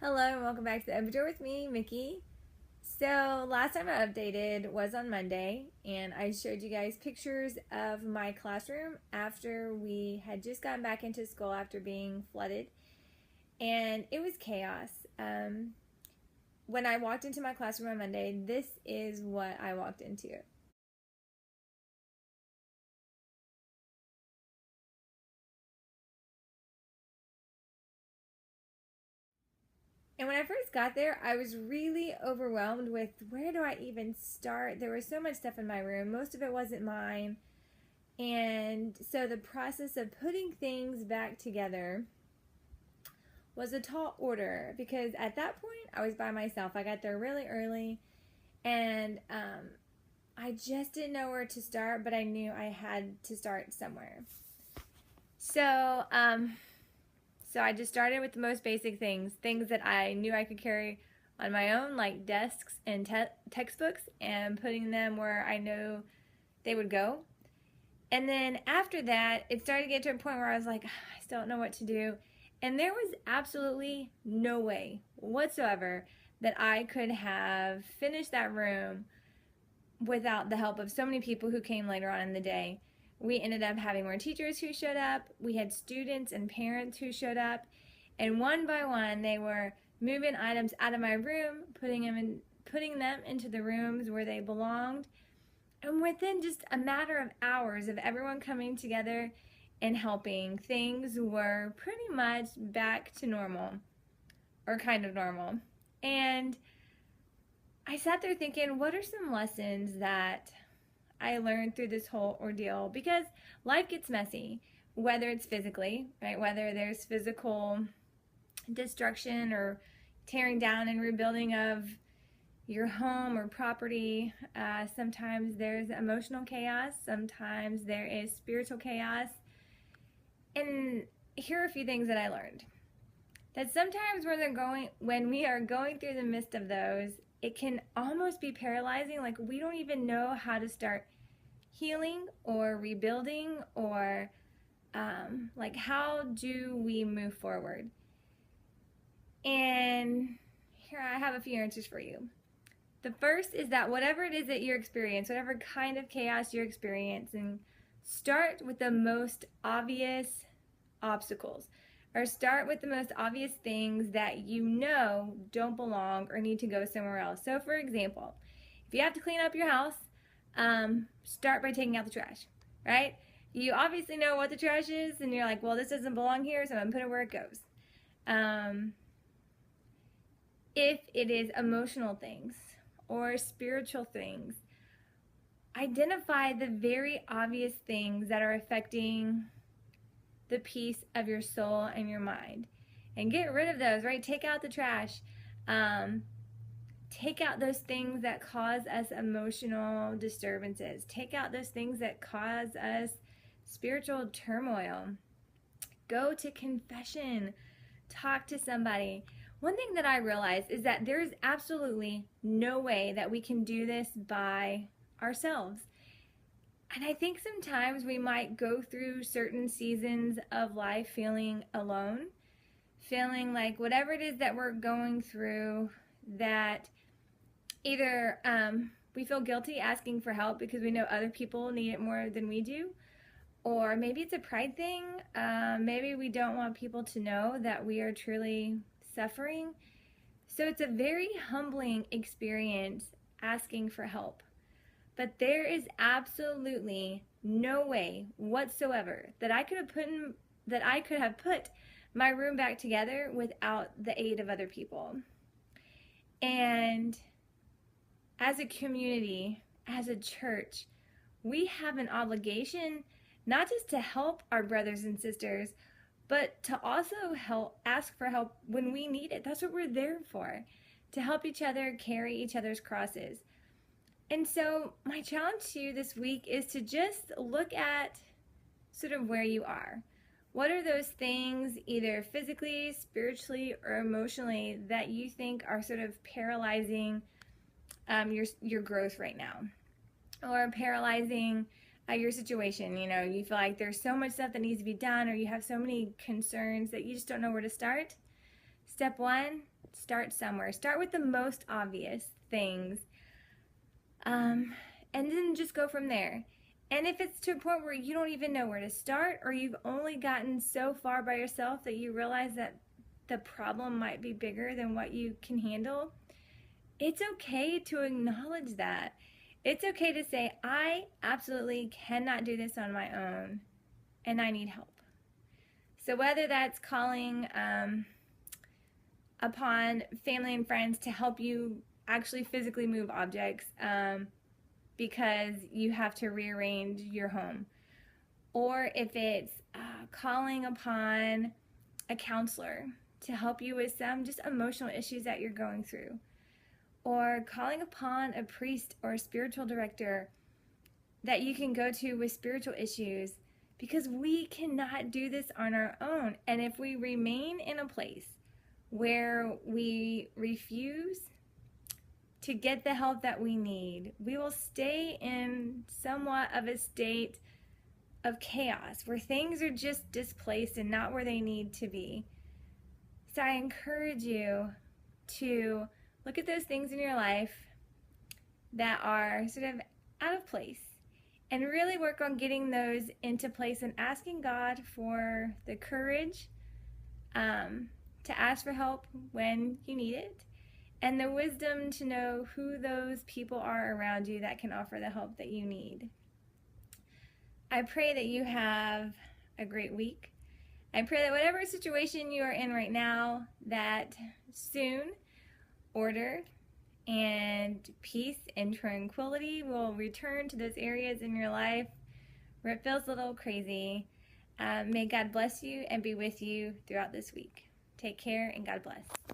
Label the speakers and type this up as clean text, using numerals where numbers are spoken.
Speaker 1: Hello and welcome back to the Epidural with me, Mickey. So last time I updated was on Monday, and I showed you guys pictures of my classroom after we had just gotten back into school after being flooded, and it was chaos. When I walked into my classroom on Monday, this is what I walked into. And when I first got there, I was really overwhelmed with where do I even start? There was so much stuff in my room. Most of it wasn't mine. And so the process of putting things back together was a tall order because at that point I was by myself. I got there really early and I just didn't know where to start, but I knew I had to start somewhere. So I just started with the most basic things that I knew I could carry on my own, like desks and textbooks, and putting them where I know they would go. And then after that, it started to get to a point where I was like, I still don't know what to do. And there was absolutely no way whatsoever that I could have finished that room without the help of so many people who came later on in the day. We ended up having more teachers who showed up. We had students and parents who showed up. And one by one, they were moving items out of my room, putting them into the rooms where they belonged. And within just a matter of hours of everyone coming together and helping, things were pretty much back to normal, or kind of normal. And I sat there thinking, what are some lessons that I learned through this whole ordeal? Because life gets messy, whether it's physically, right? Whether there's physical destruction or tearing down and rebuilding of your home or property. Sometimes there's emotional chaos. Sometimes there is spiritual chaos. And here are a few things that I learned. That sometimes when we are going through the midst of those, it can almost be paralyzing. Like we don't even know how to start healing or rebuilding, or like how do we move forward? And here I have a few answers for you. The first is that whatever it is that you experience, whatever kind of chaos you're experiencing, start with the most obvious obstacles, or start with the most obvious things that you know don't belong or need to go somewhere else. So for example, if you have to clean up your house, start by taking out the trash, right? You obviously know what the trash is and you're like, well, this doesn't belong here, so I'm gonna put it where it goes. If it is emotional things or spiritual things, identify the very obvious things that are affecting the peace of your soul and your mind and get rid of those, right? Take out the trash. Take out those things that cause us emotional disturbances. Take out those things that cause us spiritual turmoil. Go to confession. Talk to somebody. One thing that I realized is that there is absolutely no way that we can do this by ourselves. And I think sometimes we might go through certain seasons of life feeling alone, feeling like whatever it is that we're going through, that either we feel guilty asking for help because we know other people need it more than we do, or maybe it's a pride thing. Maybe we don't want people to know that we are truly suffering. So it's a very humbling experience asking for help. But there is absolutely no way whatsoever that I could have put my room back together without the aid of other people. And as a community, as a church, we have an obligation not just to help our brothers and sisters, but to also ask for help when we need it. That's what we're there for, to help each other carry each other's crosses. And so my challenge to you this week is to just look at sort of where you are. What are those things, either physically, spiritually, or emotionally, that you think are sort of paralyzing your growth right now, or paralyzing your situation? You know, you feel like there's so much stuff that needs to be done, or you have so many concerns that you just don't know where to start. Step one, Start somewhere. Start with the most obvious things. And then just go from there. And if it's to a point where you don't even know where to start, or you've only gotten so far by yourself that you realize that the problem might be bigger than what you can handle, it's okay to acknowledge that. It's okay to say, I absolutely cannot do this on my own, and I need help. So whether that's calling upon family and friends to help you actually physically move objects because you have to rearrange your home, or if it's calling upon a counselor to help you with some just emotional issues that you're going through, or calling upon a priest or a spiritual director that you can go to with spiritual issues, because we cannot do this on our own. And if we remain in a place where we refuse to get the help that we need, we will stay in somewhat of a state of chaos where things are just displaced and not where they need to be. So I encourage you to look at those things in your life that are sort of out of place and really work on getting those into place and asking God for the courage to ask for help when you need it, and the wisdom to know who those people are around you that can offer the help that you need. I pray that you have a great week. I pray that whatever situation you are in right now, that soon order and peace and tranquility will return to those areas in your life where it feels a little crazy. May God bless you and be with you throughout this week. Take care and God bless.